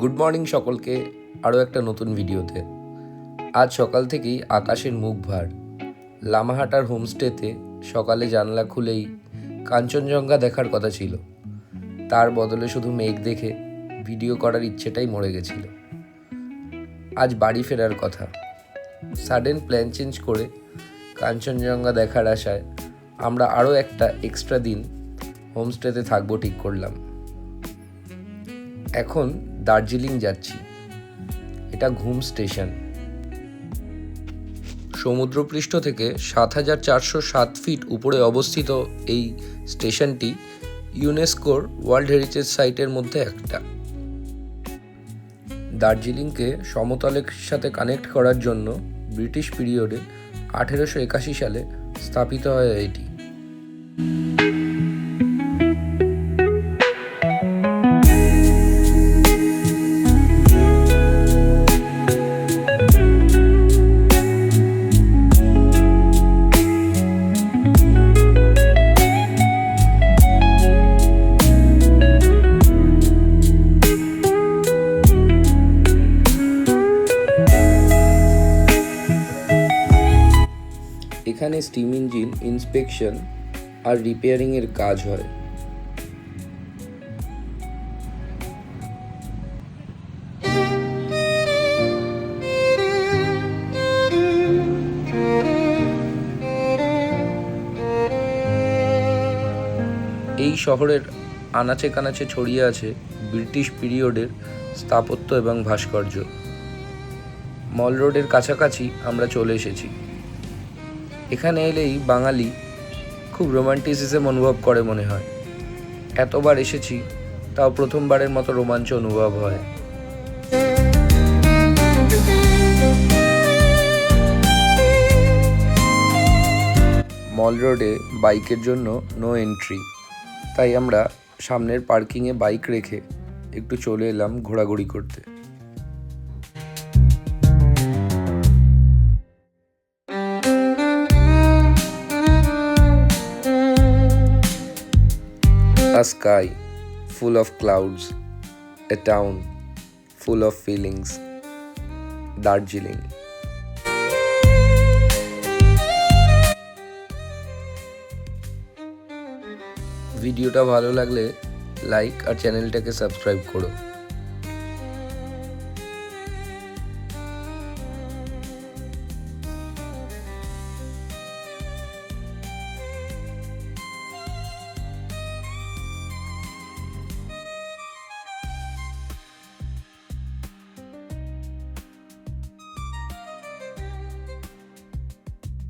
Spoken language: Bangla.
গুড মর্নিং সকলকে আরও একটা নতুন ভিডিওতে। আজ সকাল থেকেই আকাশের মুখ ভার। লামাহাটার হোমস্টেতে সকালে জানলা খুলেই কাঞ্চনজঙ্ঘা দেখার কথা ছিল, তার বদলে শুধু মেঘ দেখে ভিডিও করার ইচ্ছেটাই মরে গেছিল। আজ বাড়ি ফেরার কথা, সাডেন প্ল্যান চেঞ্জ করে কাঞ্চনজঙ্ঘা দেখার আশায় আমরা আরও একটা এক্সট্রা দিন হোমস্টেতে থাকবো ঠিক করলাম। এখন দার্জিলিং যাচ্ছি। এটা ঘুম স্টেশন। সমুদ্রপৃষ্ঠ থেকে ৭,৪০৭ ফিট উপরে অবস্থিত এই স্টেশনটি ইউনেস্কোর ওয়ার্ল্ড হেরিটেজ সাইটের মধ্যে একটা। দার্জিলিংকে সমতলের সাথে কানেক্ট করার জন্য ব্রিটিশ পিরিয়ডে ১৮৮১ সালে স্থাপিত হয় এটি। এখানে স্টিম ইঞ্জিন ইন্সপেকশন আর রিপেয়ারিংয়ের কাজ হয়। এই শহরের আনাচে কানাচে ছড়িয়ে আছে ব্রিটিশ পিরিয়ডের স্থাপত্য এবং ভাস্কর্য। মল রোডের কাছাকাছি আমরা চলে এসেছি। এখানে এলেই বাঙালি খুব রোমান্টিসিজম অনুভব করে মনে হয়। এতবার এসেছি, তাও প্রথমবারের মতো রোমাঞ্চ অনুভব হয়। মল রোডে বাইকের জন্য নো এন্ট্রি, তাই আমরা সামনের পার্কিংয়ে বাইক রেখে একটু চলে এলাম ঘোরাঘুরি করতে। A sky full of clouds, a town full of feelings, Darjeeling. ভিডিওটা ভালো লাগলে লাইক আর চ্যানেলটাকে সাবস্ক্রাইব করো।